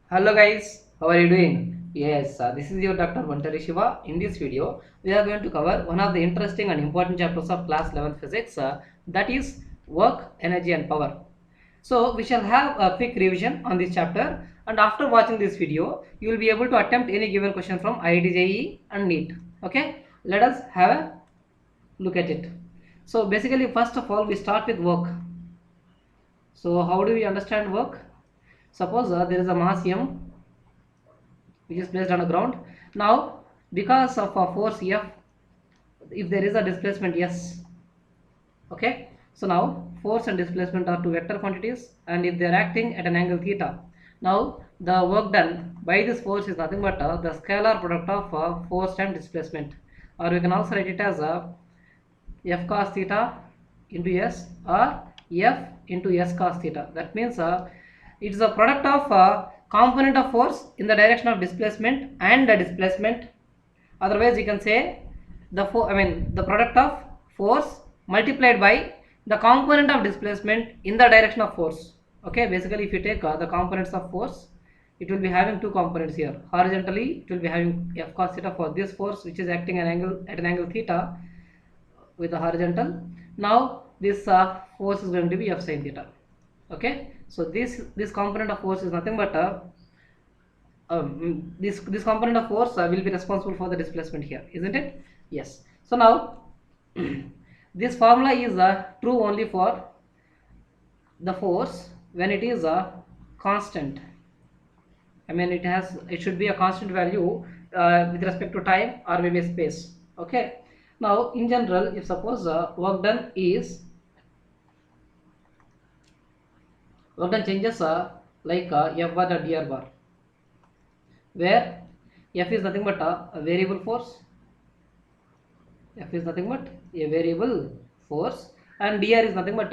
Hello guys, how are you doing? Yes, this is your Dr. Vantari Shiva. In this video, we are going to cover one of the interesting and important chapters of class 11 physics, that is work, energy and power. So we shall have a quick revision on this chapter, and after watching this video, you will be able to attempt any given question from IIT JEE and NEET. Okay, let us have a look at it. So basically, first of all, we start with work. So how do we understand work? Suppose there is a mass M which is placed on the ground. Now, because of a force F, if there is a displacement S, okay. So now force and displacement are two vector quantities, and if they are acting at an angle theta, now the work done by this force is nothing but the scalar product of force times displacement, or we can also write it as F cos theta into S or F into S cos theta. That means it is a product of component of force in the direction of displacement and the displacement. Otherwise, you can say the the product of force multiplied by the component of displacement in the direction of force. Okay, basically, if you take the components of force, it will be having two components here. Horizontally, it will be having F cos theta for this force, which is acting at an angle theta with the horizontal. Now this force is going to be F sin theta. Okay, so this component of force is nothing but this component of force will be responsible for the displacement here, isn't it? Yes. So now this formula is true only for the force when it is a constant. It should be a constant value with respect to time or maybe space. Okay. Now in general, if suppose work done changes like F bar or dr bar, where F is nothing but a variable force. F is nothing but a variable force, and dr is nothing but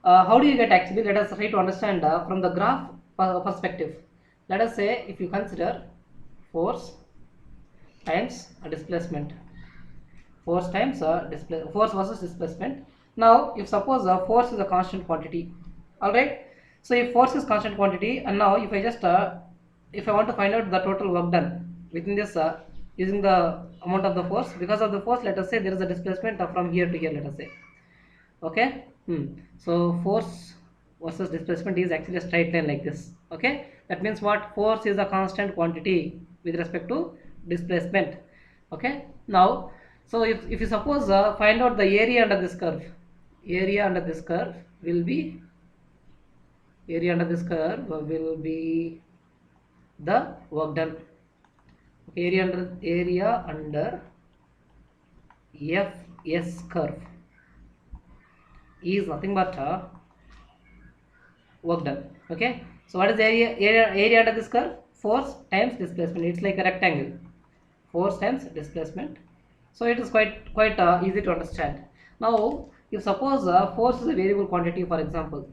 how do you get actually? Let us try to understand from the graph perspective. Let us say if you consider force times a displacement, force times force versus displacement. Now if suppose force is a constant quantity, all right. So if force is constant quantity, and now if I just if I want to find out the total work done within this using the amount of the force, because of the force, let us say there is a displacement from here to here, let us say. Okay. So force versus displacement is actually a straight line like this. Okay, that means what? Force is a constant quantity with respect to displacement. Okay. Now, so if you suppose find out the area under this curve, area under this curve will be the work done. Area under Fs curve is nothing but work done. Okay, so what is the area under this curve? Force times displacement. It's like a rectangle. Force times displacement. So it is quite easy to understand. Now, if suppose force is a variable quantity, for example,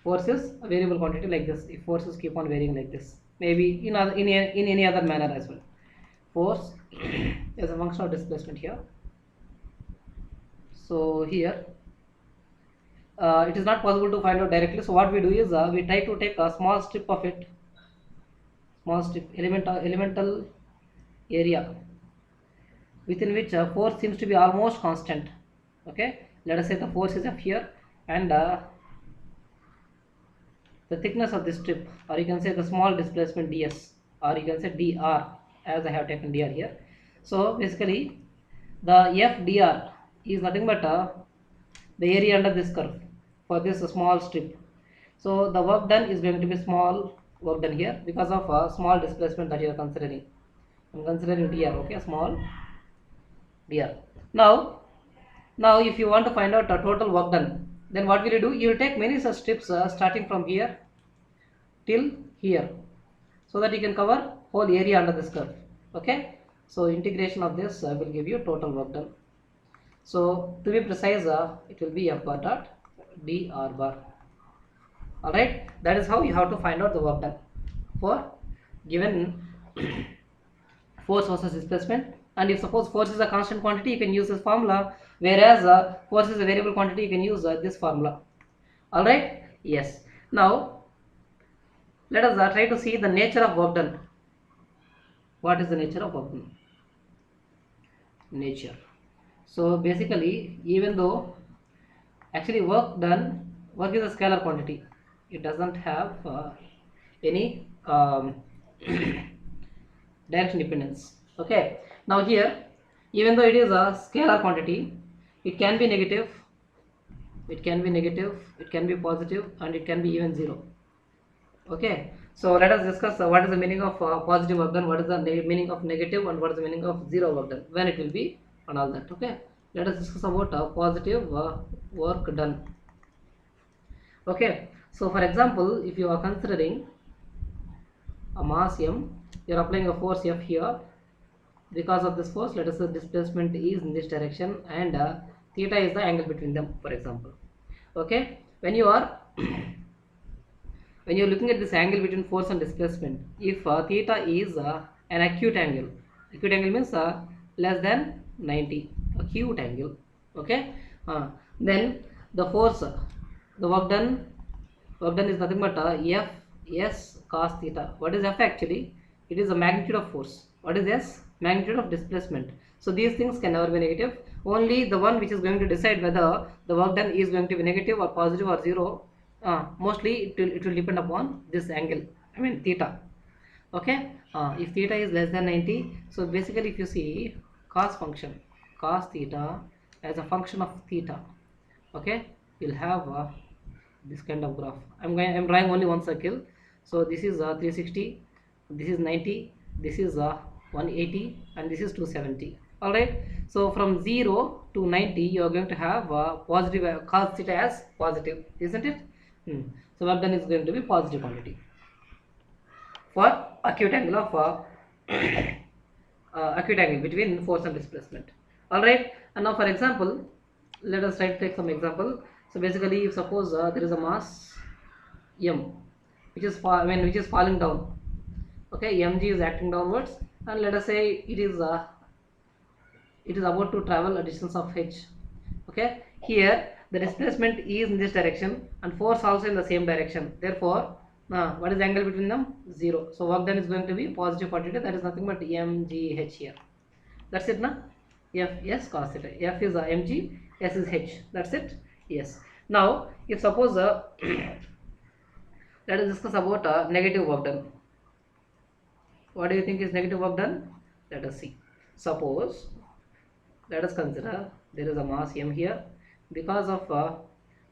force is a variable quantity like this. If forces keep on varying like this, maybe in any other manner as well. Force is a function of displacement here. So here it is not possible to find out directly. So what we do is we try to take a small strip of it, elemental area within which force seems to be almost constant. Okay, let us say the force is F here, and the thickness of this strip, or you can say the small displacement ds, or you can say dr, as I have taken dr here. So basically the F dr is nothing but the area under this curve for this small strip. So the work done is going to be small work done here because of a small displacement that you are considering. I'm considering dr. Okay, small dr. Now if you want to find out the total work done, then what will you do? You will take many such strips starting from here till here, so that you can cover whole area under this curve. Okay, so integration of this will give you total work done. So to be precise, it will be F bar dot dr bar. Alright, that is how you have to find out the work done for given force versus displacement. And if suppose force is a constant quantity, you can use this formula, whereas force is a variable quantity, you can use this formula. Alright, yes. Now Let us try to see the nature of work done. What is the nature of work done? Nature. So basically, even though actually work is a scalar quantity, it doesn't have any direction dependence. Okay, now here, even though it is a scalar quantity, it can be negative, it can be negative, it can be positive, and it can be even zero. Okay, so let us discuss what is the meaning of positive work done, what is the meaning of negative, and what is the meaning of zero work done, when it will be, and all that. Okay, let us discuss about positive work done. Okay, so for example, if you are considering a mass m, you are applying a force F here. Because of this force, let us say displacement is in this direction, and theta is the angle between them, for example. Okay, when you are when you are looking at this angle between force and displacement, if theta is an acute angle means less than 90, acute angle. Okay, then the force, the work done is nothing but F S cos theta. What is F actually? It is the magnitude of force. What is S? Magnitude of displacement. So these things can never be negative. Only the one which is going to decide whether the work done is going to be negative or positive or zero, mostly it will depend upon this angle, I mean theta. Okay, if theta is less than 90, so basically if you see cos function, cos theta as a function of theta, okay, you'll have this kind of graph. I'm drawing only one circle. So this is 360, this is 90, this is 180, and this is 270. All right, so from 0 to 90 you are going to have positive cos theta as positive, isn't it? So work done is going to be positive quantity for acute angle of acute angle between force and displacement. All right, and now for example, let us try to take some example. So basically, if suppose there is a mass m which is which is falling down. Okay, mg is acting downwards, and let us say it is about to travel a distance of h. Okay, here the displacement is in this direction and force also in the same direction. Therefore, what is the angle between them? 0. So work done is going to be positive quantity, that is nothing but mgh here. That's it, na? F S cos theta. F is mg, S is h. That's it. Yes. Now, if suppose let us discuss about negative work done. What do you think is negative work done? Let us see. Suppose, let us consider there is a mass m here. Because of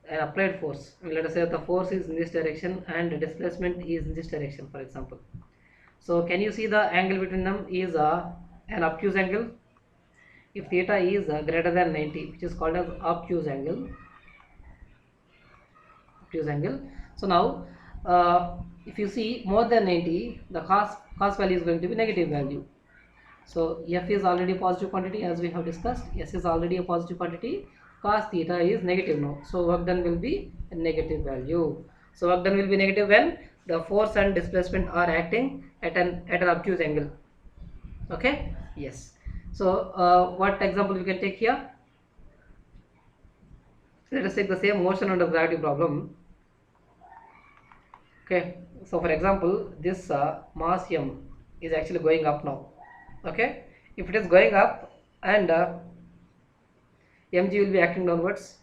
an applied force, let us say the force is in this direction and the displacement is in this direction, for example. So can you see the angle between them is an obtuse angle? If theta is greater than 90, which is called as obtuse angle. So now if you see more than 90, the cos value is going to be negative value. So F is already a positive quantity, as we have discussed. S is already a positive quantity. Cos theta is negative now. So work done will be a negative value. So work done will be negative when the force and displacement are acting at an obtuse angle. Okay. Yes. So what example we can take here? Let us take the same motion under gravity problem. Okay, so for example, this mass m is actually going up now. Okay, if it is going up and mg will be acting downwards.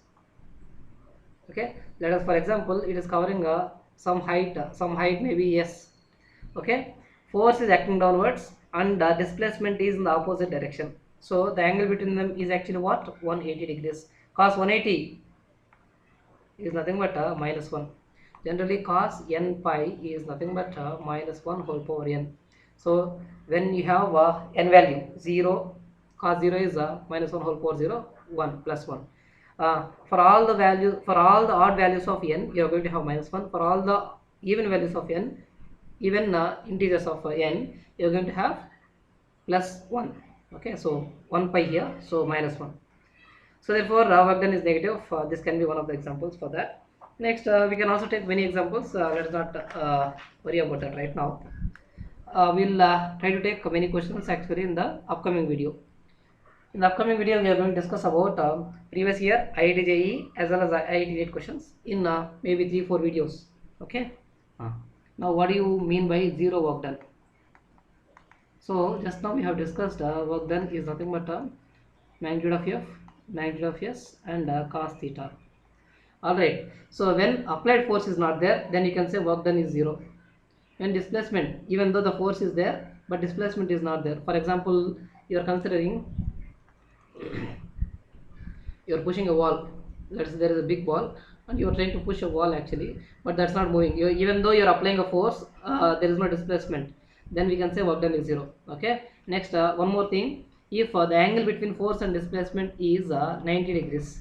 Okay, let us, for example, it is covering some height maybe s. Okay, force is acting downwards and displacement is in the opposite direction. So the angle between them is actually what? 180 degrees. Cos 180 is nothing but minus 1. Generally cos n pi is nothing but minus 1 whole power n. So when you have n value 0, cos 0 is minus 1 whole power 0, 1 plus 1. For all the values, for all the odd values of n, you are going to have minus 1. For all the even values of n, even integers of n, you are going to have plus 1. Okay, so 1 pi here, so minus 1. So therefore work done is negative. This can be one of the examples for that. Next, we can also take many examples. Let us not worry about that right now. We'll try to take many questions actually in the upcoming video. In the upcoming video, we are going to discuss about previous year IIT JEE as well as IIT NEET questions in maybe 3-4 videos. Okay. Now what do you mean by zero work done? So just now we have discussed work done is nothing but magnitude of f, magnitude of s, and cos theta. Alright, so when applied force is not there, then you can say work done is zero. When displacement, even though the force is there, but displacement is not there. For example, you are considering you are pushing a wall. Let's say there is a big wall and you are trying to push a wall actually, but that's not moving. Even though you are applying a force, there is no displacement. Then we can say work done is zero. Okay. Next, one more thing. If the angle between force and displacement is 90 degrees,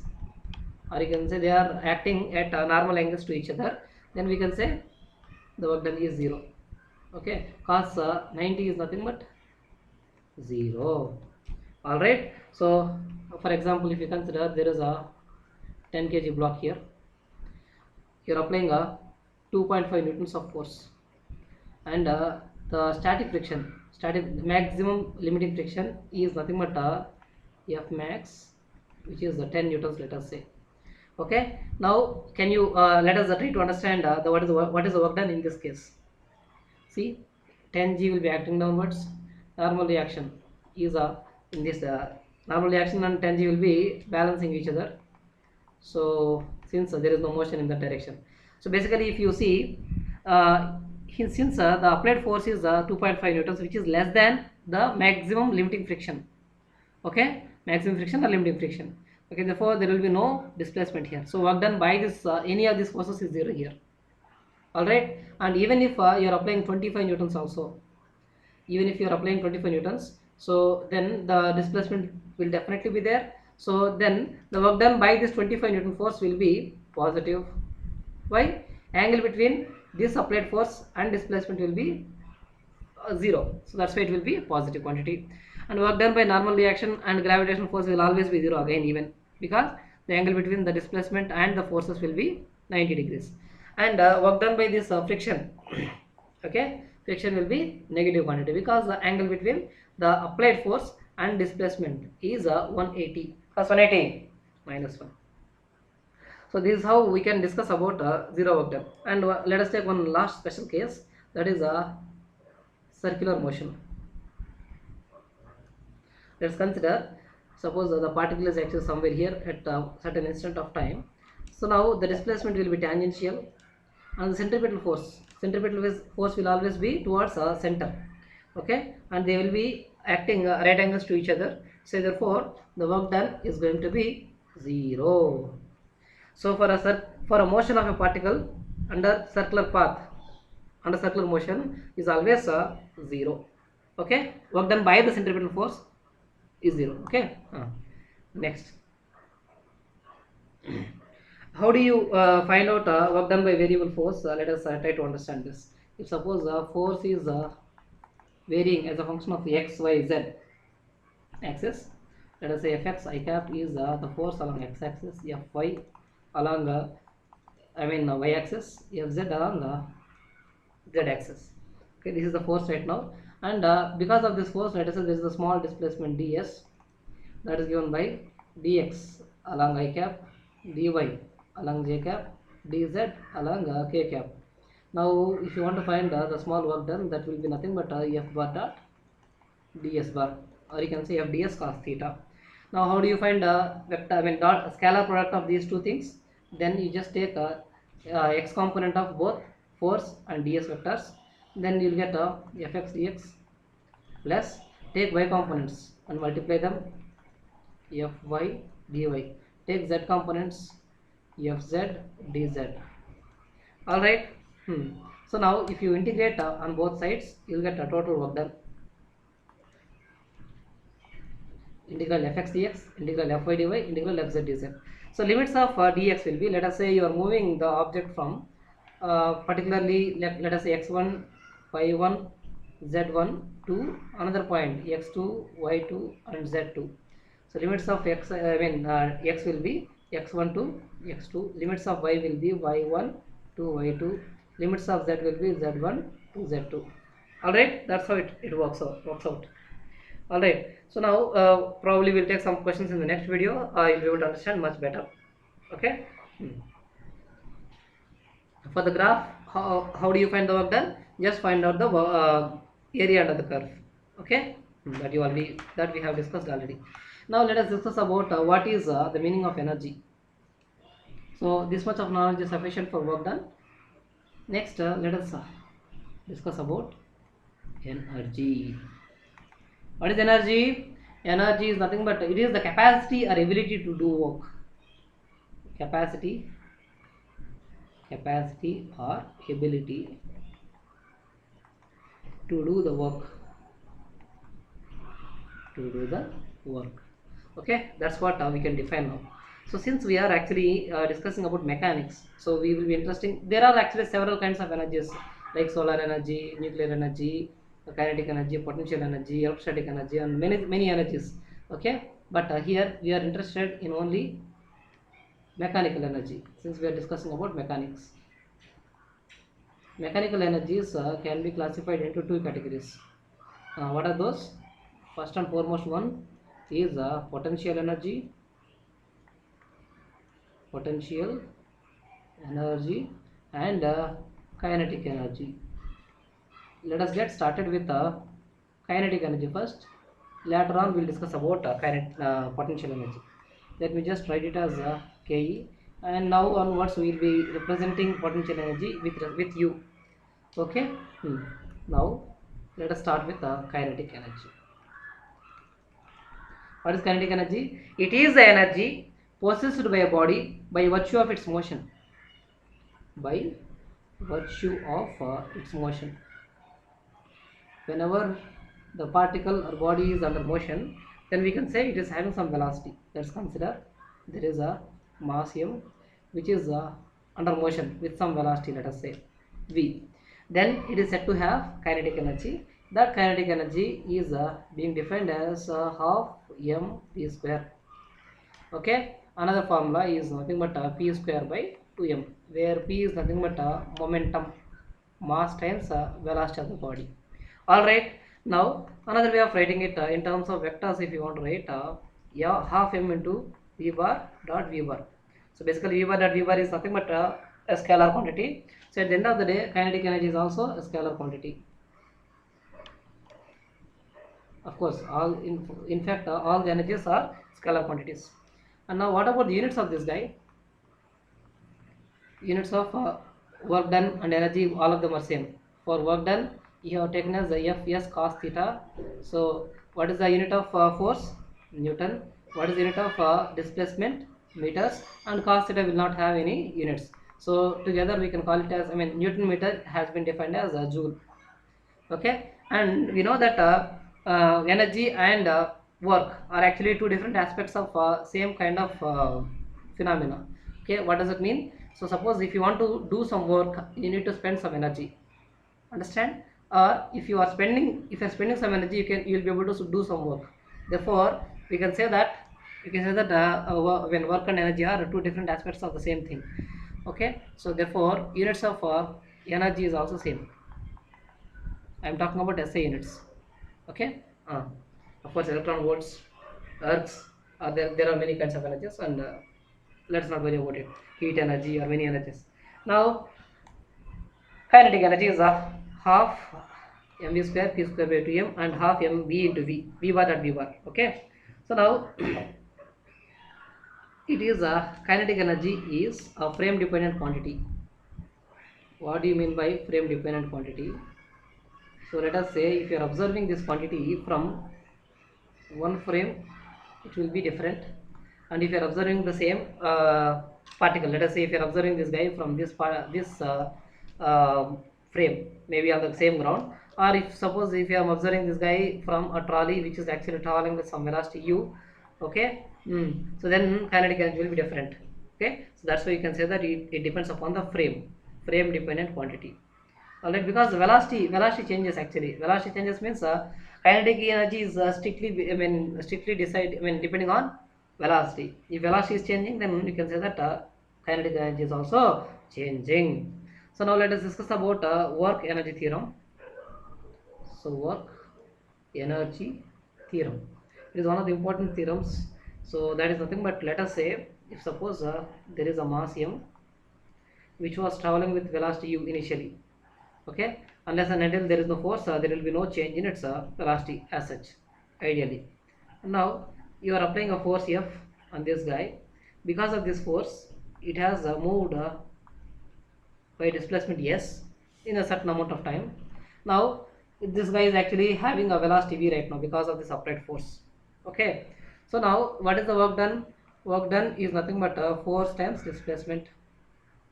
or you can say they are acting at normal angles to each other, then we can say the work done is zero. Okay, cos 90 is nothing but 0. All right, so for example, if you consider there is a 10 kg block here, you are applying a 2.5 newtons of force, and the static maximum limiting friction is nothing but F max, which is the 10 newtons, let us say. Okay, now can you let us try to understand what is the work done in this case. See, 10G will be acting downwards. Normal reaction is in this normal reaction and 10G will be balancing each other. So since there is no motion in that direction, so basically if you see since the applied force is 2.5 newtons, which is less than the maximum limiting friction. Okay, maximum friction or limiting friction. Okay, therefore there will be no displacement here. So work done by this any of these forces is zero here. Alright, and even if you are applying 25 newtons also, even if you are applying 25 newtons, so then the displacement will definitely be there. So then the work done by this 25 newton force will be positive. Why? Angle between this applied force and displacement will be 0, so that's why it will be a positive quantity. And work done by normal reaction and gravitational force will always be 0 again, even because the angle between the displacement and the forces will be 90 degrees. And work done by this friction, okay, friction will be negative quantity because the angle between the applied force and displacement is 180 plus 180 minus 1. So this is how we can discuss about zero work done. And let us take one last special case, that is a circular motion. Let's consider, suppose the particle is actually somewhere here at a certain instant of time. So now the displacement will be tangential, and the centripetal force will always be towards center. Okay, and they will be acting right angles to each other. So therefore the work done is going to be 0. So for a motion of a particle under circular path, under circular motion is always 0. Okay, work done by the centripetal force is 0. Okay, next, how do you find out work done by variable force? Let us try to understand this. If suppose force is varying as a function of x, y, z axis, let us say fx I cap is the force along x axis, fy along y axis, fz along z axis. Okay, this is the force right now, and because of this force, let us say there is a small displacement ds, that is given by dx along I cap, dy along j cap, dz along k cap. Now if you want to find the small work done, that will be nothing but f bar dot ds bar, or you can say f ds cos theta. Now how do you find vector, dot scalar product of these two things? Then you just take x component of both force and ds vectors, then you will get fx dx plus take y components and multiply them, fy dy, take z components, fz dz. All right. So now if you integrate on both sides, you will get a total work done. Integral fx dx, integral fy dy, integral fz dz. So limits of dx will be, let us say you are moving the object from particularly let us say x1, y1, z1 to another point x2, y2 and z2. So limits of x x will be x1 to x2, limits of y will be y1 to y2, limits of z will be z1 to z2. All right, that's how it works out. All right, so now probably we'll take some questions in the next video. You'll be able to understand much better. Okay. For the graph how do you find the work done? Just find out the area under the curve. Okay. That we have discussed already. Now let us discuss about what is the meaning of energy. So this much of knowledge is sufficient for work done. Next, let us discuss about energy. What is energy? Energy is nothing but it is the capacity or ability to do work. Capacity or ability to do the work. Okay, that's what we can define now. So since we are actually discussing about mechanics, so we will be interesting. There are actually several kinds of energies like solar energy, nuclear energy, kinetic energy, potential energy, electrostatic energy, and many energies. Okay, but here we are interested in only mechanical energy since we are discussing about mechanics. Mechanical energies can be classified into two categories. What are those? First and foremost one is potential energy and kinetic energy. Let us get started with kinetic energy first. Later on we'll discuss about potential energy. Let me just write it as Ke, and now onwards we will be representing potential energy with you. Okay. Now let us start with kinetic energy. What is kinetic energy? It is the energy possessed by a body by virtue of its motion. Whenever the particle or body is under motion, then we can say it is having some velocity. Let's consider there is a mass m which is under motion with some velocity, let us say v. Then it is said to have kinetic energy. That kinetic energy is being defined as half mv square. Okay, another formula is nothing but p square by 2m, where p is nothing but momentum, mass times velocity of the body. All right, now another way of writing it in terms of vectors, if you want to write yeah, half m into v bar dot v bar. So basically v bar dot v bar is nothing but a scalar quantity. So at the end of the day, kinetic energy is also a scalar quantity. Of course, in fact all the energies are scalar quantities. And now what about the units of this guy? Units of work done and energy, all of them are same. For work done, you have taken as the Fs cos theta. So what is the unit of force? Newton. What is the unit of displacement? Meters. And cos theta will not have any units. So together we can call it as, Newton meter has been defined as a joule. Okay, and we know that energy and work are actually two different aspects of same kind of phenomena. Okay, what does it mean? So suppose if you want to do some work, you need to spend some energy, understand? Or if you are spending some energy, you will be able to do some work. Therefore we can say that when work and energy are two different aspects of the same thing. Okay, so therefore units of energy is also same. I am talking about SI units. Okay, of course electron volts, ergs, there are many kinds of energies, and let's not worry about it. Heat energy or many energies. Now kinetic energy is half mv square p square by 2m and half mv into v bar at v bar. Okay, so now it is kinetic energy is a frame dependent quantity. What do you mean by frame dependent quantity? So let us say if you are observing this quantity from one frame, it will be different, and if you are observing the same particle, let us say if you are observing this guy from this frame, maybe on the same ground, or if suppose if you are observing this guy from a trolley which is actually traveling with some velocity u, okay, so then kinetic energy will be different. Okay, so that's why you can say that it depends upon the frame dependent quantity. Alright, because velocity changes actually. Velocity changes means kinetic energy is strictly depending on velocity. If velocity is changing, then you can say that kinetic energy is also changing. So now let us discuss about work energy theorem. So work energy theorem, it is one of the important theorems. So that is nothing but, let us say if suppose there is a mass m which was traveling with velocity u initially. Okay, unless and until there is no force, there will be no change in its velocity as such, ideally. Now you are applying a force F on this guy. Because of this force, it has moved by displacement S in a certain amount of time. Now this guy is actually having a velocity v right now because of this applied force. Okay, so now what is the work done? Work done is nothing but force times displacement.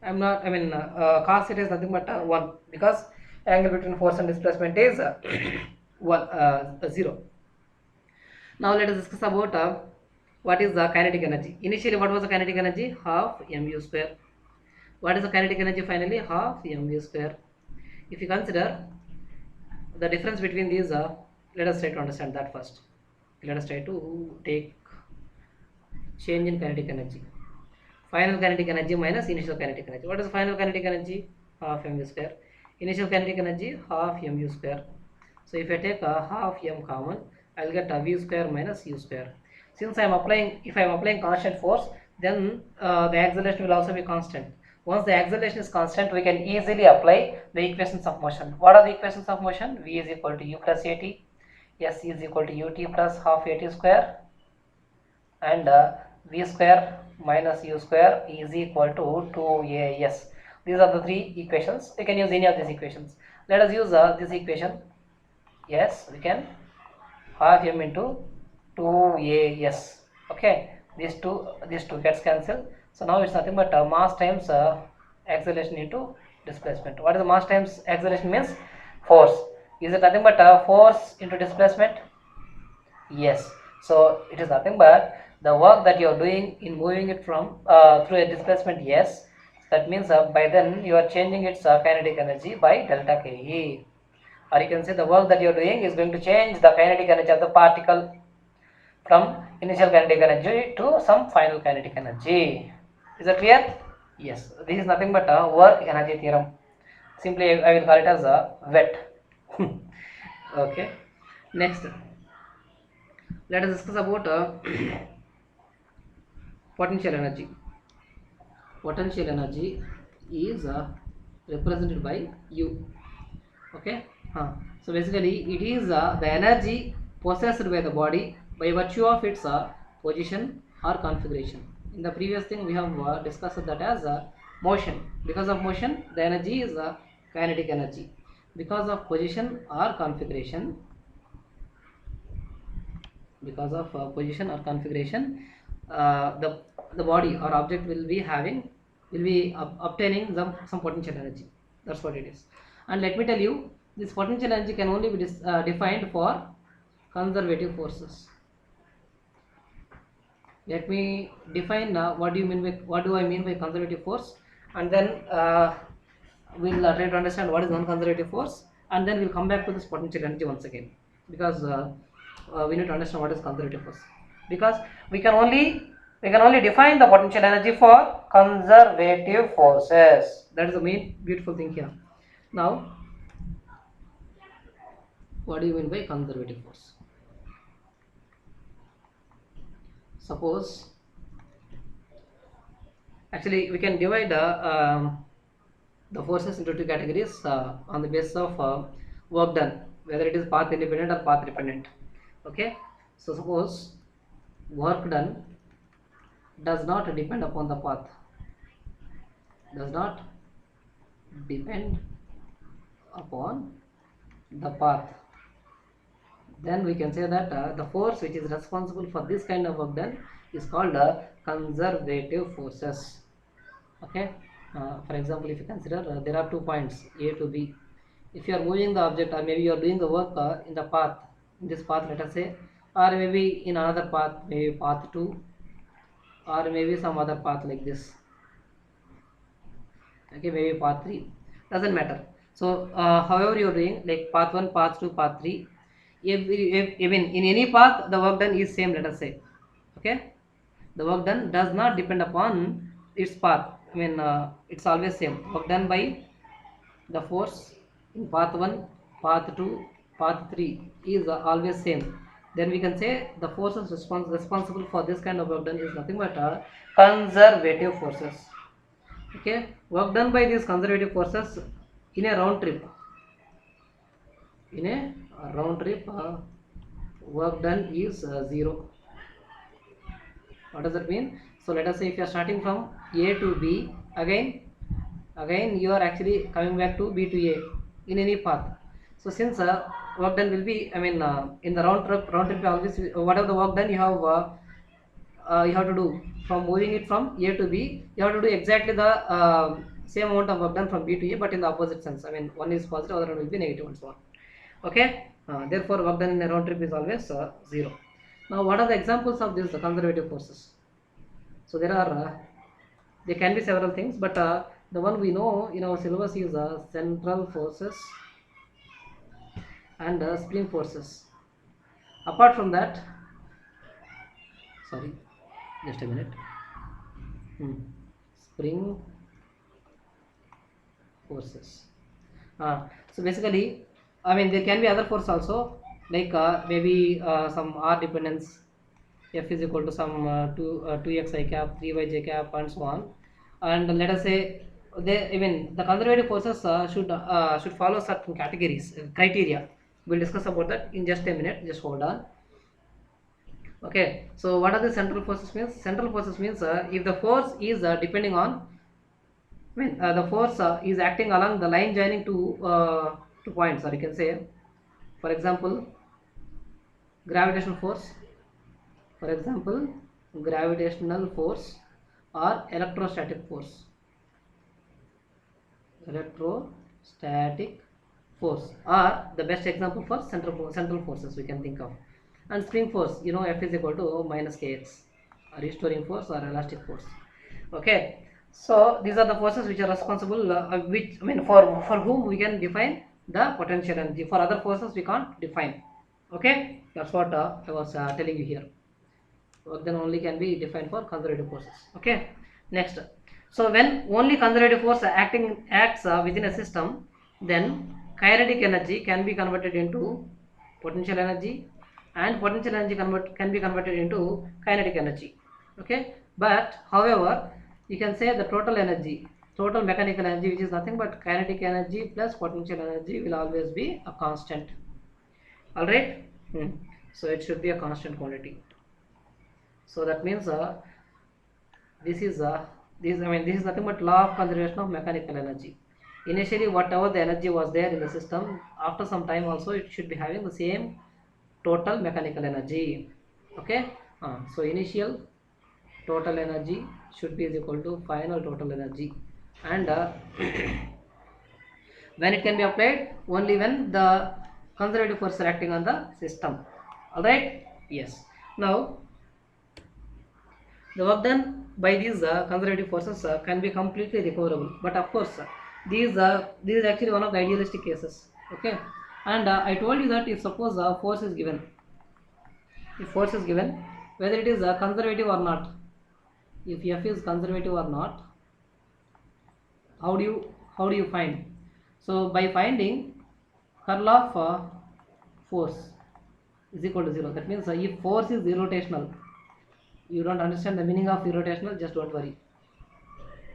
Cos theta is nothing but 1, because angle between force and displacement is 0. Now let us discuss about what is the kinetic energy. Initially, what was the kinetic energy? Half mu square. What is the kinetic energy finally? Half mu square. If you consider the difference between these, let us try to understand that first. Let us try to take change in kinetic energy. Final kinetic energy minus initial kinetic energy. What is the final kinetic energy? Half mu square. Initial kinetic energy half mu square. So if I take half m common, I will get v square minus u square. Since if I am applying constant force, then the acceleration will also be constant. Once the acceleration is constant, we can easily apply the equations of motion. What are the equations of motion? V is equal to u plus at, s is equal to ut plus half at square, and v square minus u square is equal to 2as. These are the three equations. You can use any of these equations. Let us use this equation. Yes, we can half m into 2as. Okay, these two gets cancelled. So now it's nothing but mass times acceleration into displacement. What is the mass times acceleration means? Force. Is it nothing but force into displacement? Yes. So it is nothing but the work that you are doing in moving it from through a displacement. Yes, that means by then you are changing its kinetic energy by delta Ke, or you can say the work that you are doing is going to change the kinetic energy of the particle from initial kinetic energy to some final kinetic energy. Is that clear? Yes. This is nothing but a work energy theorem. Simply I will call it as a wet. Okay. Next, let us discuss about potential energy. Potential energy is represented by U. Okay. So basically, it is the energy possessed by the body by virtue of its position or configuration. In the previous thing, we have discussed that as motion. Because of motion, the energy is kinetic energy. Because of position or configuration, the body or object will be obtaining some potential energy. That's what it is. And let me tell you, this potential energy can only be defined for conservative forces. Let me define what do I mean by conservative force, and then we'll try to understand what is non-conservative force, and then we'll come back to this potential energy once again, because we need to understand what is conservative force, because we can only define the potential energy for conservative forces. That is the main beautiful thing here. Now, what do you mean by conservative force? Suppose, actually we can divide the forces into two categories on the basis of work done, whether it is path independent or path dependent. Okay, so suppose work done does not depend upon the path, then we can say that the force which is responsible for this kind of work done is called conservative forces. Okay, for example, if you consider there are 2 points A to B. If you are moving the object, or maybe you are doing the work in this path, let us say, or maybe in another path, maybe path 2, or maybe some other path like this. Okay, maybe path 3, doesn't matter. So however you are doing, like path 1, path 2, path 3, even in any path the work done is same, let us say. Okay, the work done does not depend upon its path. It's always same. Work done by the force in path 1, path 2, path 3 is always same. Then we can say the forces responsible for this kind of work done is nothing but conservative forces. Okay, work done by these conservative forces in a round trip. In a round trip, work done is 0. What does that mean? So let us say if you are starting from A to B, again you are actually coming back to B to A in any path. So since work done will be, I mean, in the round trip always whatever the work done you have to do from moving it from A to B, you have to do exactly the same amount of work done from B to A, but in the opposite sense. I mean, one is positive, other one will be negative, and so on. Okay, therefore work done in a round trip is always 0. Now what are the examples of these conservative forces? So there can be several things, but the one we know in our syllabus is central forces and spring forces. Apart from that, sorry, just a minute. Spring forces. So basically, I mean, there can be other force also, like maybe some R dependence. F is equal to some 2x I cap, 3y j cap, and so on. And let us say they, I mean, the conservative forces should follow certain categories, criteria. We'll discuss about that in just a minute. Just hold on. Okay. So what are the central forces means? Central forces means if the force is depending on, I mean, the force is acting along the line joining two points, or you can say, for example, gravitational force. For example, gravitational force or electrostatic force. Electrostatic force are the best example for central forces we can think of. And spring force, you know, F is equal to minus kx, restoring force or elastic force. Okay, so these are the forces which are responsible, which, I mean, for whom we can define the potential energy. For other forces we can't define. Okay, that's what I was telling you here. Work done only can be defined for conservative forces. Okay, next. So when only conservative force acts within a system, then kinetic energy can be converted into potential energy, and potential energy can be converted into kinetic energy. Okay, but however, you can say the total mechanical energy, which is nothing but kinetic energy plus potential energy, will always be a constant. All right. So it should be a constant quantity. So that means this is this is nothing but law of conservation of mechanical energy. Initially, whatever the energy was there in the system, after some time also it should be having the same total mechanical energy. Okay. So initial total energy should be is equal to final total energy, and when it can be applied only when the conservative force are acting on the system. All right. Yes. Now the work done by these conservative forces can be completely recoverable, but of course, this is actually one of the idealistic cases. Okay, and I told you that if suppose force is given, whether it is conservative or not, if F is conservative or not, how do you find? So by finding curl of force is equal to 0. That means if force is irrotational, you don't understand the meaning of irrotational, just don't worry,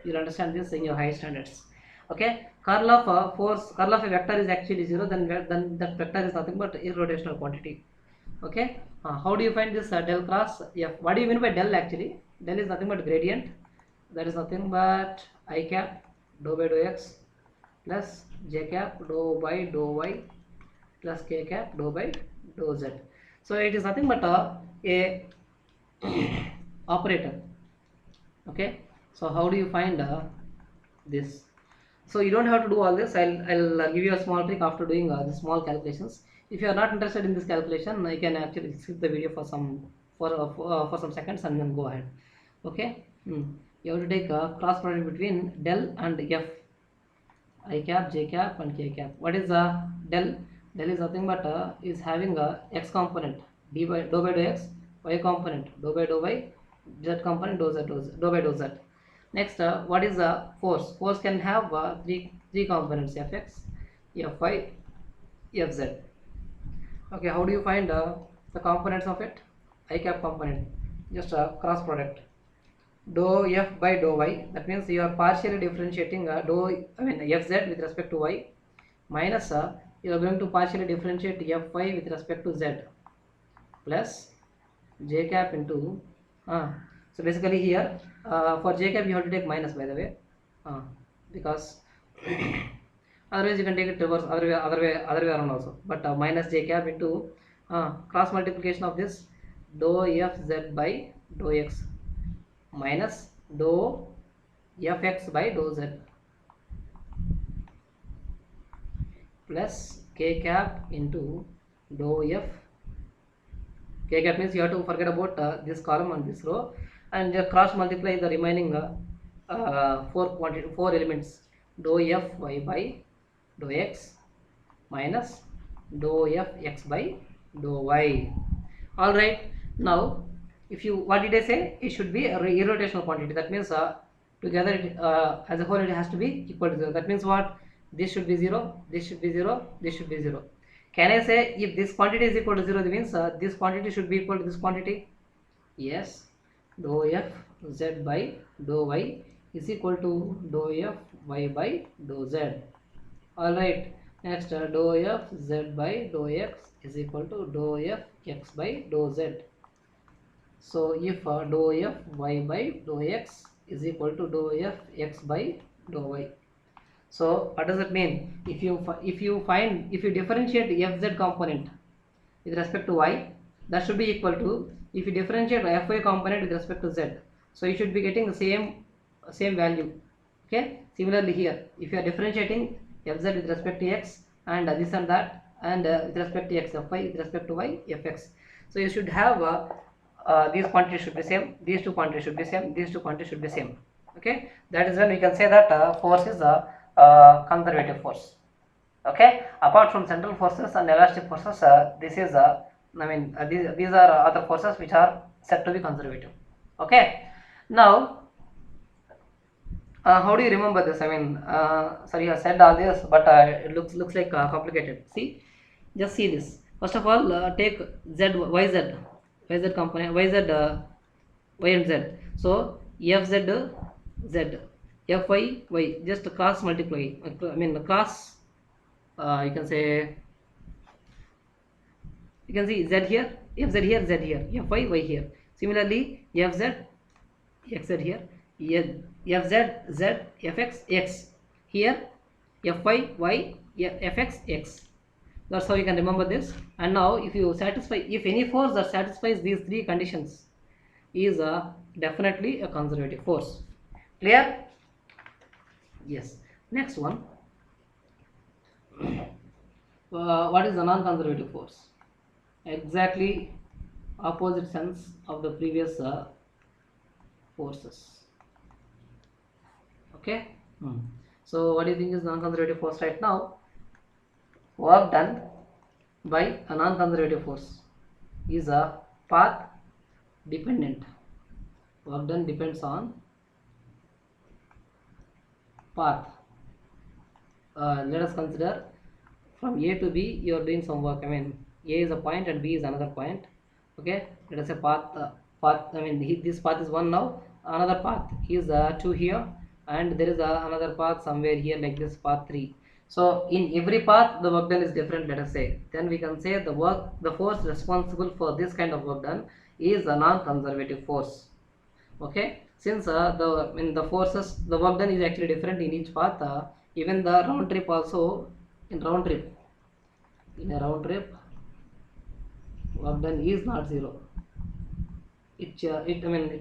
you'll understand this in your high standards. Okay, curl of curl of a vector is actually 0, then that vector is nothing but irrotational quantity. Okay, how do you find this del cross F? What do you mean by del? Actually, del is nothing but gradient, that is nothing but I cap dou by dou x plus j cap dou by dou y plus k cap dou by dou z. So it is nothing but a operator. Okay, so how do you find this? So you don't have to do all this. I'll give you a small trick after doing the small calculations. If you are not interested in this calculation, you can actually skip the video for some seconds and then go ahead. Okay, you have to take a cross product between del and f, I cap, j cap, and k cap. What is del? Del is nothing but is having a x component dou by dou x, y component dou by dou y, z component dou by dou z. Next, what is the force? Force can have three components: fx, fy, fz. Okay, how do you find the components of it? I cap component, just a cross product. dou f by dou y, that means you are partially differentiating fz with respect to y, minus you are going to partially differentiate fy with respect to z, plus j cap into so basically here for j cap you have to take minus, by the way, because otherwise you can take it reverse, other way around also, but minus j cap into cross multiplication of this dou fz by dou x minus dou fx by dou z plus k cap into dou f. K cap means you have to forget about this column and this row, and cross multiply the remaining four elements, dou f y by dou x minus dou f x by dou y. All right, now if you, what did I say, it should be a irrotational quantity, that means together as a whole it has to be equal to 0. That means what, this should be 0, this should be 0, this should be 0. Can I say if this quantity is equal to 0, that means this quantity should be equal to this quantity? Yes, dou f z by dou y is equal to dou f y by dou z. All right, next dou f z by dou x is equal to dou f x by dou z. So if dou f y by dou x is equal to dou f x by dou y, so what does it mean? If you differentiate fz component with respect to y, that should be equal to, if you differentiate fy component with respect to z, so you should be getting the same value. Okay, similarly here, if you are differentiating fz with respect to x and this and that, and with respect to x, fy with respect to y, fx, so you should have these quantities should be same, these two quantities should be same, these two quantities should be same. Okay, that is when we can say that force is a conservative force. Okay, apart from central forces and elastic forces, this is these are other forces which are said to be conservative. Okay, now how do you remember this? Sorry, I said all this, but it looks like complicated. See, just see this. First of all, take yz component, y and z. So fz z, fy y, just cross multiply. Cross. You can see z here, fz here, z here, fy y here. Similarly, fz xz here, fz z, fx x here, fy y, fx x. That's how you can remember this. And now if you satisfy, if any force that satisfies these three conditions is definitely a conservative force. Clear? Yes. Next one. What is a non-conservative force? Exactly opposite sense of the previous forces. Okay. So what do you think is non-conservative force right now? Work done by a non-conservative force is a path dependent. Work done depends on path. Let us consider from A to B you are doing some work. A is a point and B is another point. Okay, let us say this path is 1 now, another path is 2 here, and there is another path somewhere here like this, path 3. So in every path the work done is different, let us say. Then we can say the force responsible for this kind of work done is a non-conservative force. Okay, since the forces, the work done is actually different in each path, even the round trip also, in a round trip work done is not 0. It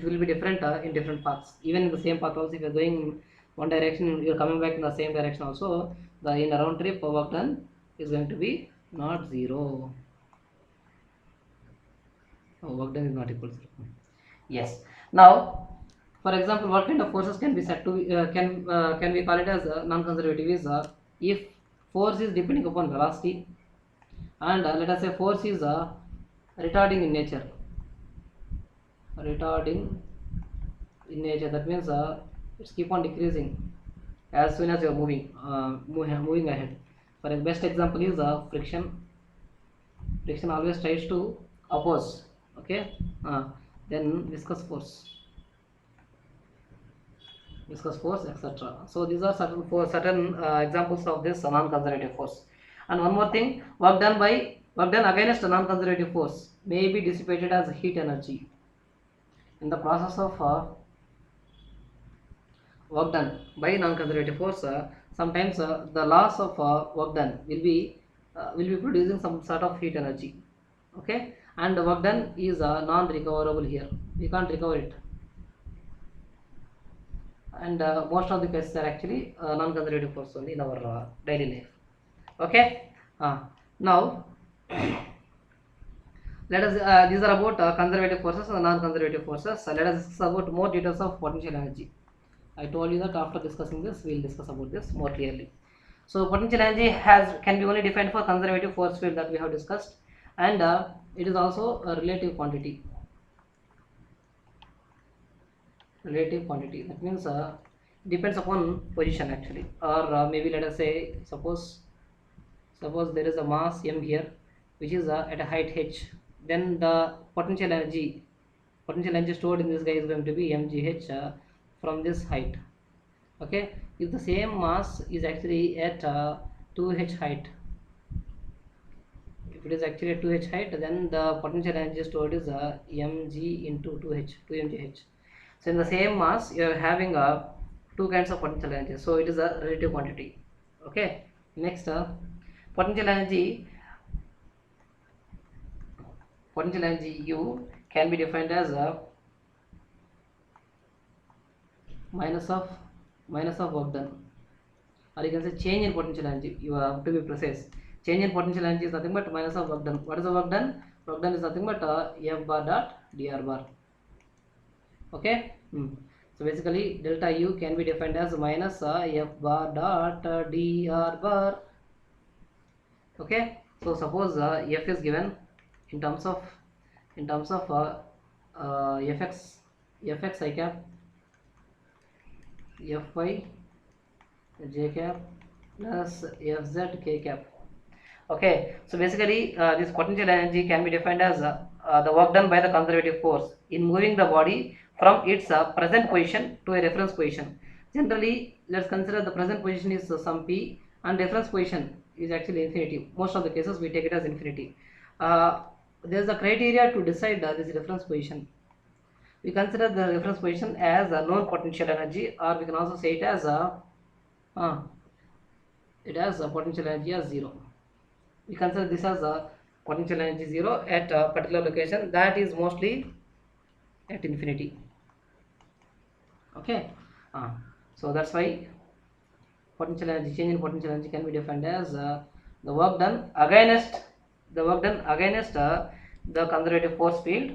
will be different in different paths. Even in the same path also, if you are going in one direction, you are coming back in the same direction also, in a round trip work done is going to be not 0. Work done is not equal to 0. Yes. Now, for example, what kind of forces can be said to can we call it as non-conservative? Is if force is depending upon velocity, and let us say force is retarding in nature. That means it's keep on decreasing as soon as you are moving ahead. For a best example is friction. Friction always tries to oppose. Okay, then viscous force. viscous force, etc. So these are certain examples of this non-conservative force. And one more thing, work done against a non-conservative force may be dissipated as heat energy. In the process of work done by non-conservative force, sometimes the loss of work done will be producing some sort of heat energy. Okay, and the work done is non-recoverable here. We can't recover it, and most of the cases are actually non-conservative force only in our daily life. Okay, now let us these are about conservative forces and non-conservative forces. Let us discuss about more details of potential energy. I told you that after discussing this, we will discuss about this more clearly. So potential energy can be only defined for conservative force field that we have discussed, and it is also a relative quantity. Relative quantity, that means depends upon position actually, or maybe let us say suppose there is a mass m here which is at a height h, then the potential energy stored in this guy is going to be mgh from this height. Okay, if the same mass is actually at 2h height, if it is actually at 2h height, then the potential energy stored is mg into 2mgh. So in the same mass you are having two kinds of potential energy, so it is a relative quantity. Okay, next potential energy U can be defined as a minus of work done, or you can say change in potential energy. You have to be precise. Change in potential energy is nothing but minus of work done. What is the work done? Work done is nothing but f bar dot dr bar. Okay. So basically delta U can be defined as minus f bar dot dr bar. Okay. So suppose f is given in terms of fx I cap, fy j cap plus fz k cap. Okay, so basically this potential energy can be defined as the work done by the conservative force in moving the body from its present position to a reference position. Generally, let's consider the present position is some p and reference position is actually infinity. Most of the cases we take it as infinity. There is a criteria to decide this reference position. We consider the reference position as a known potential energy, or we can also say it as a potential energy as 0. We consider this as a potential energy 0 at a particular location, that is mostly at infinity. Okay, so that's why potential energy, change in potential energy can be defined as the work done against the conservative force field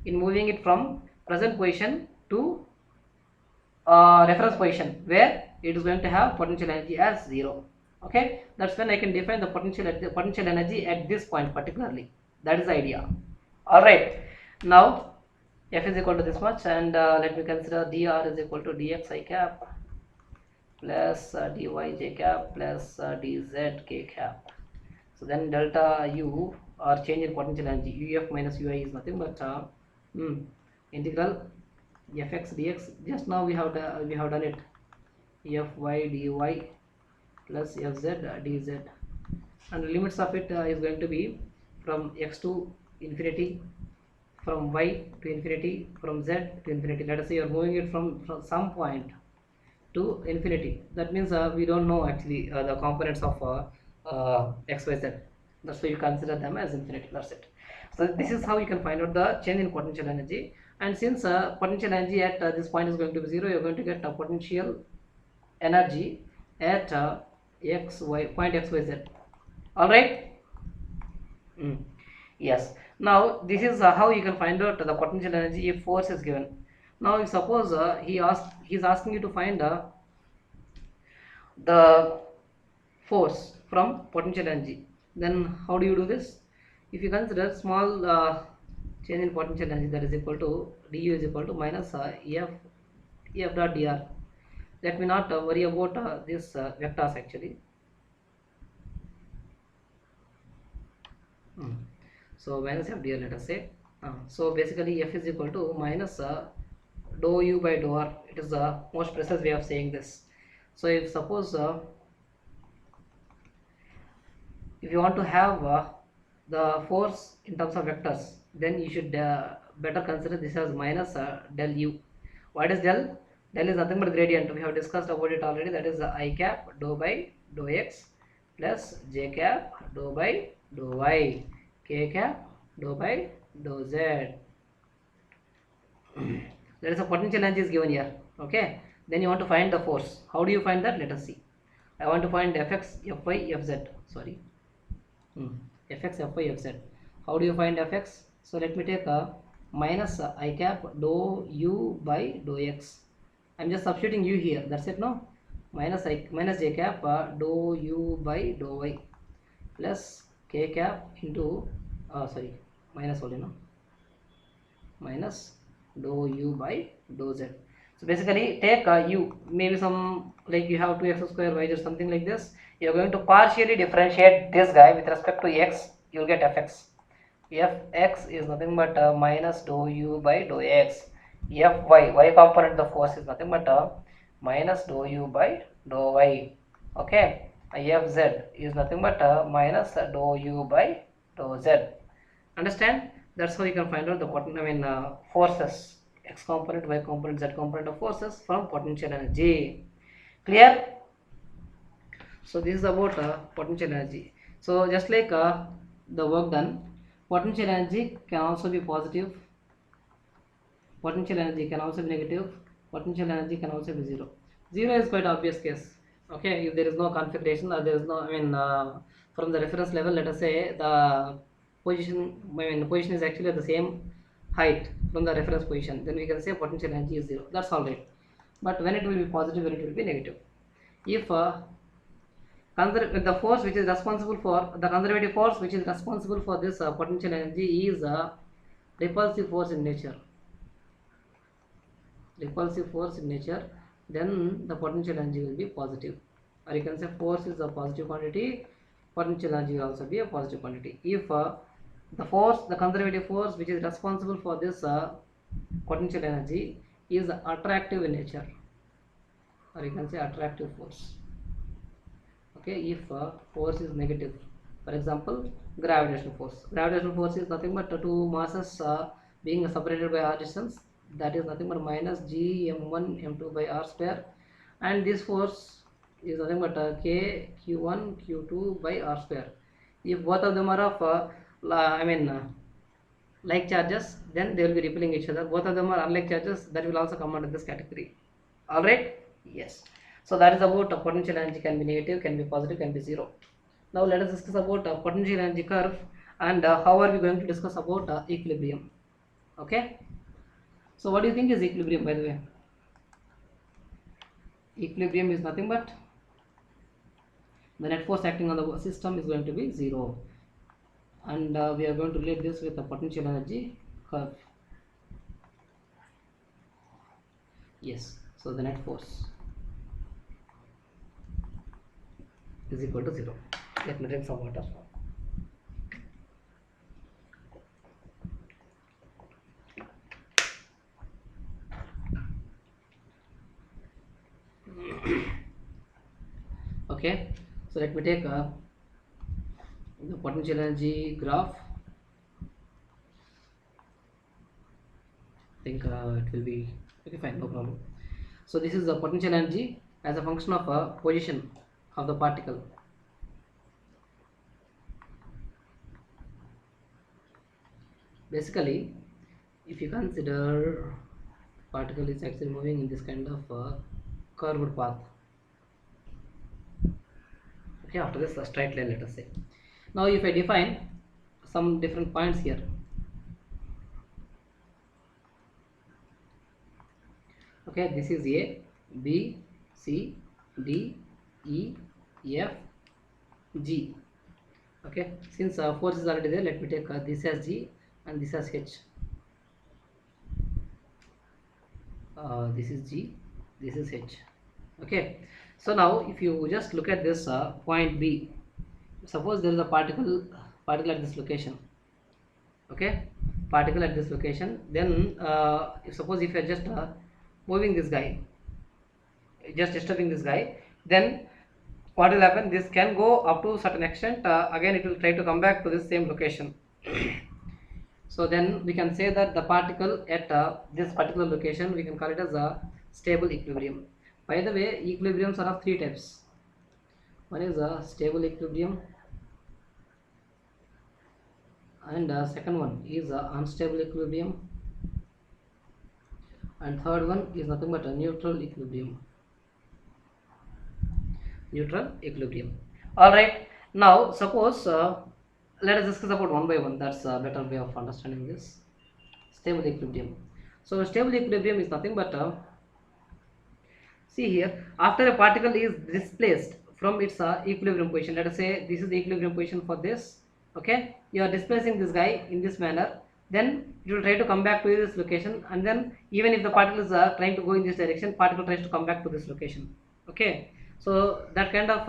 in moving it from present position to reference position where it is going to have potential energy as 0. Okay, that's when I can define the potential energy at this point particularly. That is the idea. All right, now f is equal to this much, and let me consider dr is equal to dx I cap plus dy j cap plus dz k cap. So then delta u, or change in potential energy, uf minus ui, is nothing but integral fx dx. Just now we have done it, fy dy plus fz dz, and the limits of it is going to be from x to infinity, from y to infinity, from z to infinity. Let us say you are moving it from some point to infinity. That means we don't know actually the components of x, y, z. That's why you consider them as infinity. That's it. So this is how you can find out the change in potential energy. And since potential energy at this point is going to be 0, you're going to get a potential energy at point x, y, z. All right. Yes. Now this is how you can find out the potential energy if force is given. Now if suppose he's asking you to find the force from potential energy, then how do you do this? If you consider small change in potential energy, that is equal to du is equal to minus f dot dr. Let me not worry about this vectors actually. So minus f dr, let us say. So basically f is equal to minus dou u by dou r. It is the most precise way of saying this. So if suppose if you want to have the force in terms of vectors, then you should better consider this as minus del u. What is del? Del is nothing but gradient. We have discussed about it already. That is I cap dou by dou x plus j cap dou by dou y, k cap dou by dou z. There is a potential energy is given here. Okay. Then you want to find the force. How do you find that? Let us see. I want to find fx, fy, fz. Sorry. Fx, fy, fz. How do you find fx? So let me take a minus I cap dou u by dou x. I'm just substituting u here. That's it, no? Minus j cap dou u by dou y plus k cap into sorry, minus only, no? Minus dou u by dou z. So basically take u, maybe some like you have 2x square y or something like this. You are going to partially differentiate this guy with respect to x. You will get fx. Fx is nothing but minus dou u by dou x. Y component the force is nothing but minus dou u by dou y. Okay. Fz is nothing but minus dou u by dou z. Understand? That's how you can find out the forces, x component, y component, z component of forces from potential energy. Clear? So this is about potential energy. So just like the work done, potential energy can also be positive, potential energy can also be negative, potential energy can also be zero. Zero is quite obvious case. Okay, if there is no configuration or there is no, from the reference level, let us say the position is actually at the same height from the reference position, then we can say potential energy is zero. That's all right. But when it will be positive, when it will be negative. If the force which is responsible for the conservative force which is responsible for this potential energy is a repulsive force in nature. Repulsive force in nature, then the potential energy will be positive. Or you can say force is a positive quantity, potential energy will also be a positive quantity. If the conservative force which is responsible for this potential energy is attractive in nature, or you can say attractive force. Okay, if force is negative, for example, gravitational force is nothing but two masses being separated by r distance, that is nothing but minus g m1 m2 by r square, and this force is nothing but k q1 q2 by r square. If both of them are of like charges, then they will be repelling each other. Both of them are unlike charges, that will also come under this category. All right? Yes. So that is about potential energy can be negative, can be positive, can be zero. Now let us discuss about potential energy curve and how are we going to discuss about equilibrium. Okay. So what do you think is equilibrium, by the way? Equilibrium is nothing but the net force acting on the system is going to be zero, and we are going to relate this with the potential energy curve. Yes. So the net force is equal to zero. Let me drink some water. Okay, so let me take the potential energy graph. I think it will be okay, fine, no problem. So this is the potential energy as a function of position of the particle. Basically, if you consider particle is actually moving in this kind of curved path. Okay, after this a straight line, let us say. Now if I define some different points here, okay, this is A, B, C, D, E, F, G. Okay, since force is already there, let me take this as G and this as H. This is G, this is H. Okay, so now if you just look at this point B, suppose there is a particle at this location. Okay, particle at this location, then if I just moving this guy, just disturbing this guy, then what will happen? This can go up to certain extent. Again, it will try to come back to this same location. So then we can say that the particle at this particular location, we can call it as a stable equilibrium. By the way, equilibriums are of three types. One is a stable equilibrium, and second one is a unstable equilibrium, and third one is nothing but a neutral equilibrium. All right, now suppose let us discuss about one by one. That's a better way of understanding this stable equilibrium. So stable equilibrium is nothing but see here, after a particle is displaced from its equilibrium position, let us say this is the equilibrium position for this, okay, you are displacing this guy in this manner, then you will try to come back to this location, and then even if the particle is trying to go in this direction, particle tries to come back to this location, okay. So that kind of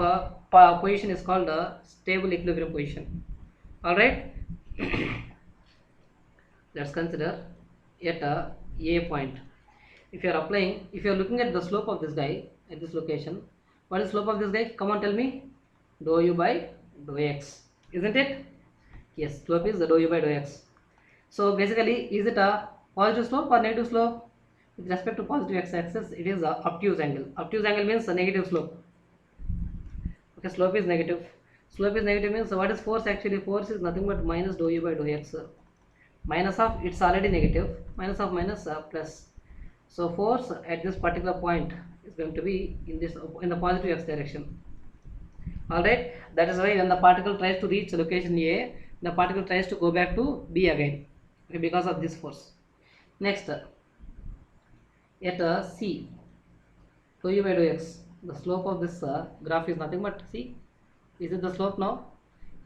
position is called a stable equilibrium position. All right. Let's consider at a point. If you are applying, if you are looking at the slope of this guy at this location, what is slope of this guy? Come on, tell me. Dou u by dou x, isn't it? Yes, slope is the dou u by dou x. So basically, is it a positive slope or negative slope? With respect to positive x-axis, it is a obtuse angle. Obtuse angle means a negative slope. Okay, slope is negative. Slope is negative means what is force actually? Force is nothing but minus dou u by dou x. Minus of, it's already negative, minus of minus plus. So force at this particular point is going to be in the positive x direction. All right, that is why when the particle tries to reach location A, the particle tries to go back to B again, okay, because of this force. Next, at C, dou u by dou x, the slope of this graph is nothing but, see, is it the slope now?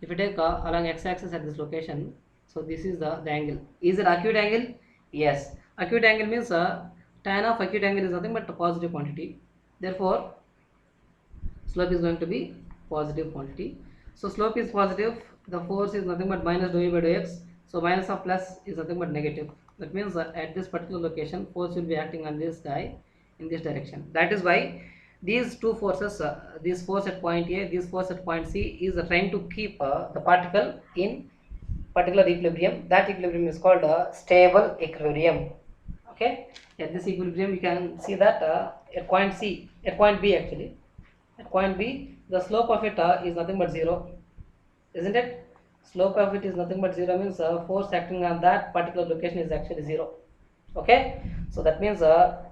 If you take along x-axis at this location, so this is the angle. Is it acute angle? Yes, acute angle means tan of acute angle is nothing but a positive quantity. Therefore, slope is going to be positive quantity. So slope is positive, the force is nothing but minus dou u by dou x. So minus of plus is nothing but negative. That means at this particular location, force will be acting on this guy in this direction. That is why these two forces, this force at point A, this force at point C, is trying to keep the particle in particular equilibrium. That equilibrium is called a stable equilibrium. Okay, at this equilibrium you can see that at point C, at point B actually, at point B, the slope of it is nothing but 0, isn't it? Slope of it is nothing but 0 means force acting on that particular location is actually 0. Okay, so that means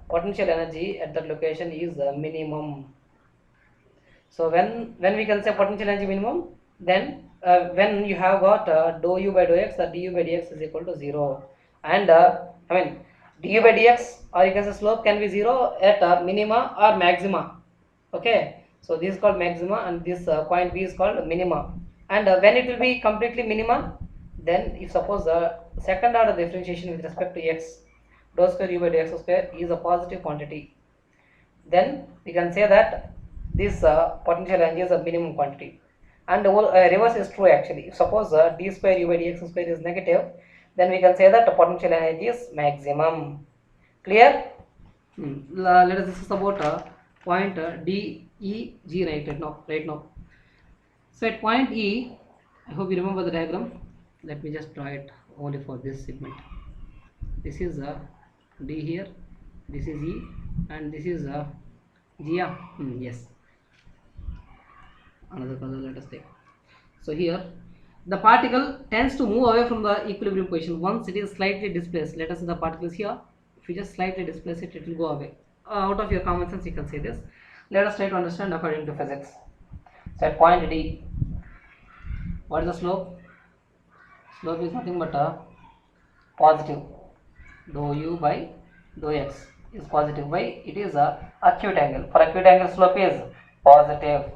potential energy at that location is minimum. So when we can say potential energy minimum, then when you have got dou u by dou x, or du by dx is equal to 0, and I mean du by dx, or you can say slope can be 0 at minima or maxima. Okay, so this is called maxima, and this point B is called minima. And when it will be completely minima, then if suppose the second order differentiation with respect to x, dou square u by dx square is a positive quantity, then we can say that this potential energy is a minimum quantity. And reverse is true actually. If suppose d square u by dx square is negative, then we can say that the potential energy is maximum. Clear? Let us discuss about point D, E, G right now. So at point E, I hope you remember the diagram. Let me just draw it only for this segment. This is D here, this is E, and this is G. Yes. Another color let us take. So here the particle tends to move away from the equilibrium position once it is slightly displaced. Let us say the particle is here. If you just slightly displace it, it will go away. Out of your common sense you can say this. Let us try to understand according to physics. So at point D, what is the slope? Slope is nothing but a positive. Dou u by dou x is positive. Why? It is a acute angle. For acute angle, slope is positive.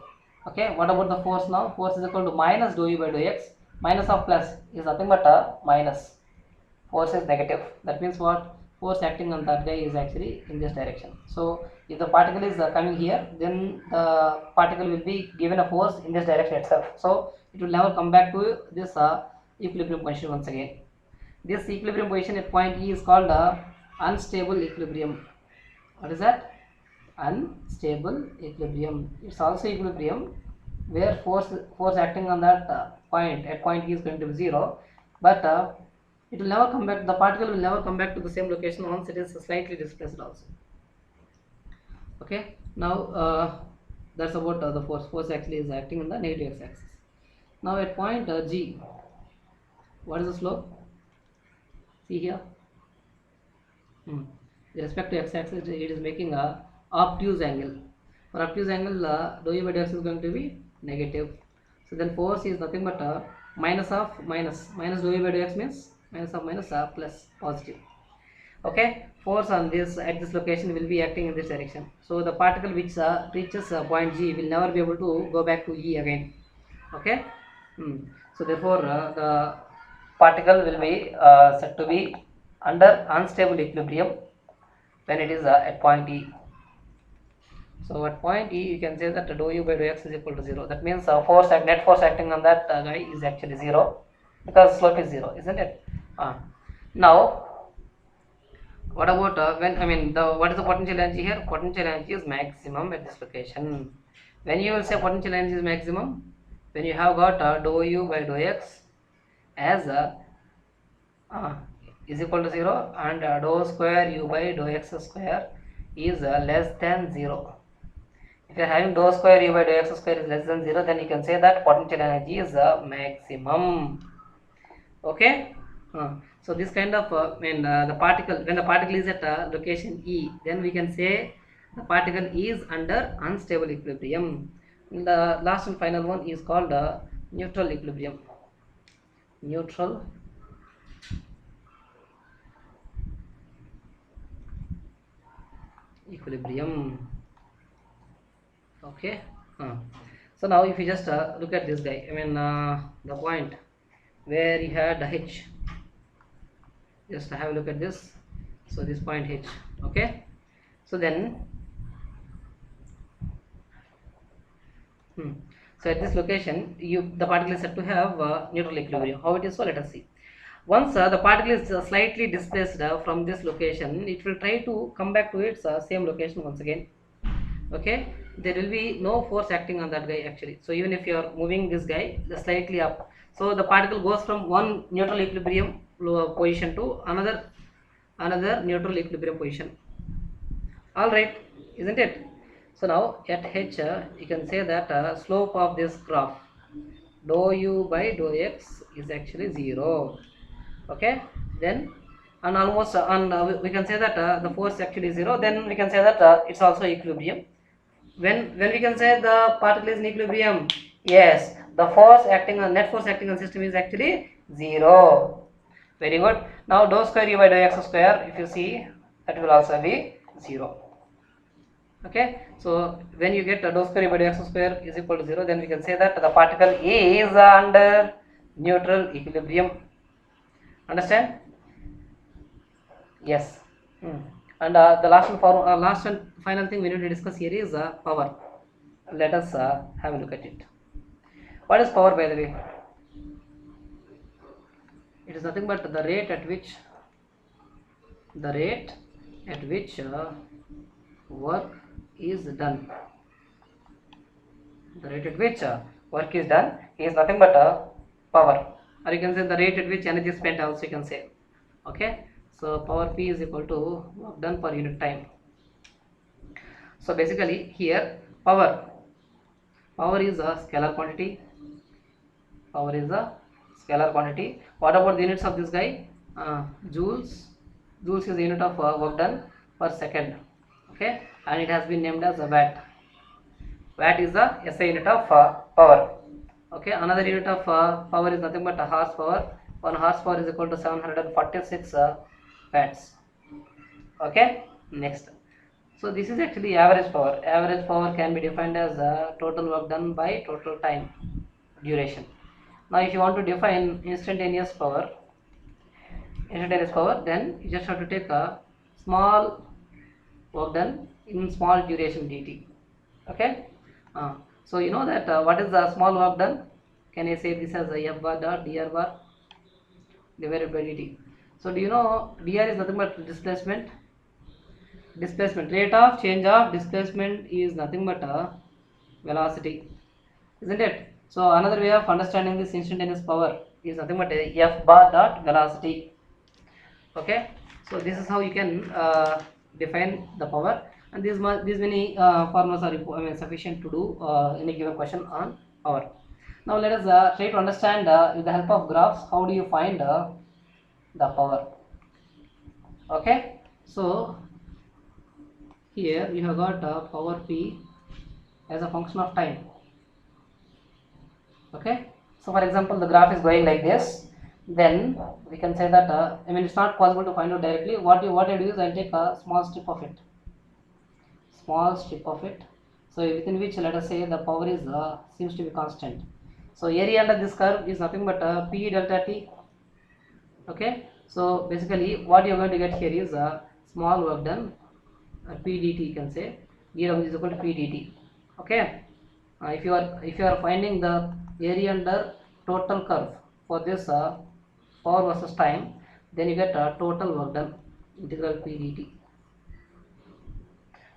Okay, what about the force now? Force is equal to minus dou u by dou x. Minus of plus is nothing but a minus. Force is negative. That means what? Force acting on that guy is actually in this direction. So if the particle is coming here, then the particle will be given a force in this direction itself. So it will never come back to this equilibrium position once again. This equilibrium position at point E is called unstable equilibrium. What is that? Unstable equilibrium. It's also equilibrium where force acting on that point at point E is going to be 0, but it will never come back. The particle will never come back to the same location once it is slightly displaced also. Okay, now that's about the force actually is acting on the negative x-axis. Now at point G, what is the slope? See here. With respect to x-axis, it is making a obtuse angle. For obtuse angle, dou u by dou x is going to be negative. So then force is nothing but minus of minus. Minus dou u by dou x means minus of minus plus positive. Okay, force on this at this location will be acting in this direction. So the particle which reaches point G will never be able to go back to E again. Okay. So therefore the particle will be said to be under unstable equilibrium when it is at point E. So at point E you can say that dou u by dou x is equal to 0. That means net force acting on that guy is actually 0 because slope is 0, isn't it? Now what about what is the potential energy here? Potential energy is maximum at this location. When you will say potential energy is maximum, when you have got dou u by dou x as is equal to 0 and dou square u by dou x square is less than 0. If you are having dou square u by dou x square is less than 0, then you can say that potential energy is maximum. Okay. So this kind of when the particle is at location E, then we can say the particle is under unstable equilibrium. And the last and final one is called neutral equilibrium. Neutral equilibrium. Okay. So now if you just look at this guy, the point where you had H, just have a look at this. So this point H. Okay. So then so at this location the particle is said to have neutral equilibrium. How it is, so let us see. Once the particle is slightly displaced from this location, it will try to come back to its same location once again. Okay, there will be no force acting on that guy actually. So even if you are moving this guy slightly up, so the particle goes from one neutral equilibrium position to another neutral equilibrium position. All right, isn't it? So now at H you can say that slope of this graph dou u by dou x is actually 0. Okay, then and almost we can say that the force actually is 0. Then we can say that it's also equilibrium. When we can say the particle is in equilibrium, yes, the force acting on net force acting on system is actually 0. Very good. Now dou square u by dou x square, if you see, that will also be 0. Okay, so when you get dou square u by dou x square is equal to 0, then we can say that the particle is under neutral equilibrium. Understand? Yes. And the last and final thing we need to discuss here is power. Let us have a look at it. What is power, by the way? It is nothing but the rate at which work is done. The rate at which work is done is nothing but power, or you can say the rate at which energy is spent also you can say. Okay, so power P is equal to work done per unit time. So basically here power is a scalar quantity. Power is a scalar quantity. What about the units of this guy? Joules. Joules is the unit of work done per second. Okay, and it has been named as a watt. Watt is the SI unit of power. Okay, another unit of power is nothing but a horsepower. 1 horsepower is equal to 746 watts. Okay, next. So this is actually average power. Average power can be defined as total work done by total time duration. Now if you want to define instantaneous power, then you just have to take a small work done in small duration dt. Okay, so you know that what is the small work done? Can I say this as a f bar dot dr bar divided by dt? So do you know dr is nothing but displacement? displacement, rate of change of displacement is nothing but a velocity, isn't it? So another way of understanding this instantaneous power is nothing but a F bar dot velocity. Okay, so this is how you can define the power, and these many formulas are sufficient to do any given question on power. Now let us try to understand with the help of graphs how do you find the power. Okay, so here you have got power P as a function of time. Okay, so for example the graph is going like this, then we can say that it's not possible to find out directly. What I do is I take a small strip of it, so within which let us say the power is seems to be constant. So area under this curve is nothing but P delta T. Okay, so basically what you are going to get here is a small work done, P dt, you can say dw is equal to P dt. Okay, if you are finding the area under total curve for this power versus time, then you get total work done, integral P dt.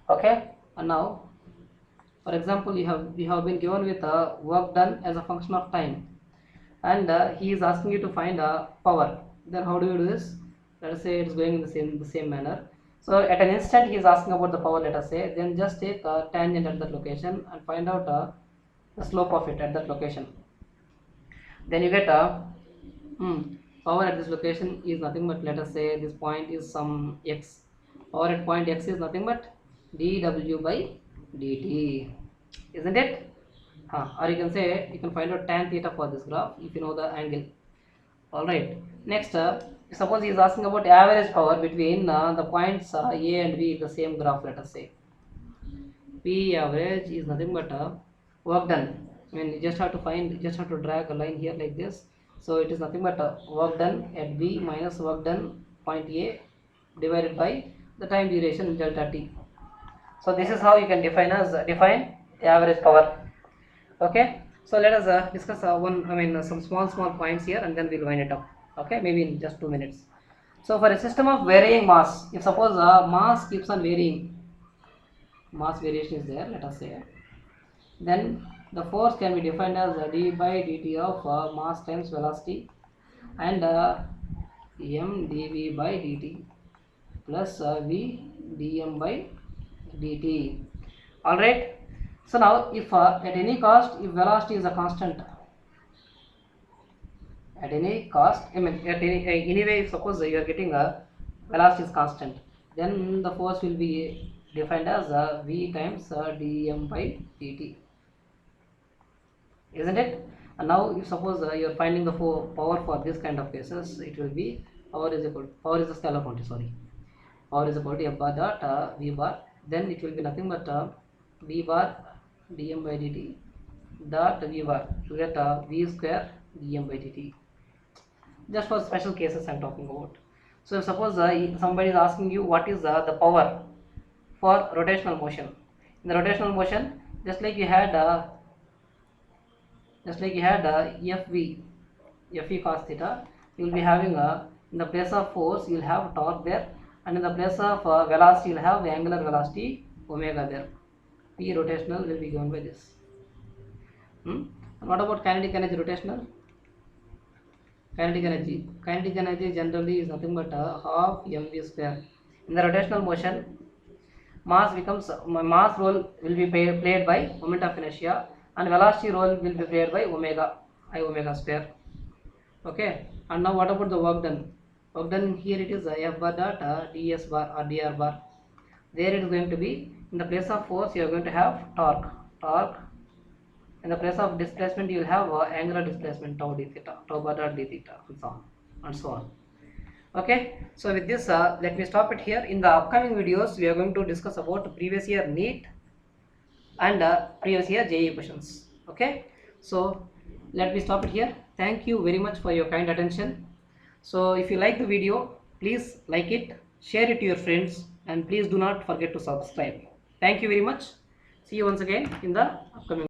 Okay, and now for example we have been given with work done as a function of time, and he is asking you to find power. Then how do you do this? Let us say it is going in the same manner. So at an instant he is asking about the power, let us say, then just take a tangent at that location and find out the slope of it at that location. Then you get power at this location is nothing but, let us say this point is some x. Power at point x is nothing but dw by dt, isn't it? Or you can say you can find out tan theta for this graph if you know the angle. Alright, next suppose he is asking about average power between the points A and B in the same graph, let us say. P average is nothing but work done. You just have to drag a line here like this. So it is nothing but work done at B minus work done point A divided by the time duration delta T. So this is how you can define the average power. Okay, so let us discuss some small points here, and then we'll wind it up. Okay, maybe in just 2 minutes. So for a system of varying mass, if suppose mass keeps on varying, mass variation is there, let us say, then the force can be defined as d by dt of mass times velocity, and m dv by dt plus v dm by dt. Alright, so now if at any cost, if velocity is a constant, at any cost, anyway, if suppose you are getting a velocity is constant, then the force will be defined as v times dm by dt, isn't it? And now if suppose you are finding the power for this kind of cases, it will be power is a scalar quantity, sorry, power is equal to f bar dot v bar, then it will be nothing but v bar dm by dt dot v bar to get v square dm by dt. Just for special cases I am talking about. So suppose somebody is asking you what is the power for rotational motion. In the rotational motion, just like you had Fe cos theta, you will be having in the place of force you will have torque there, and in the place of velocity you will have angular velocity omega there. P rotational will be given by this. And what about kinetic energy rotational? Kinetic energy generally is nothing but half mv square. In the rotational motion, mass role will be played by moment of inertia, and velocity role will be played by omega square. Okay, and now what about the work done? Work done here it is f bar dot ds bar or dr bar. There it is going to be, in the place of force you are going to have torque. In the place of displacement you will have angular displacement tau d theta, tau bar dot d theta, and so on. Okay, so with this let me stop it here. In the upcoming videos we are going to discuss about previous year NEET and previous year JEE questions. Okay, so let me stop it here. Thank you very much for your kind attention. So if you like the video, please like it, share it to your friends, and please do not forget to subscribe. Thank you very much. See you once again in the upcoming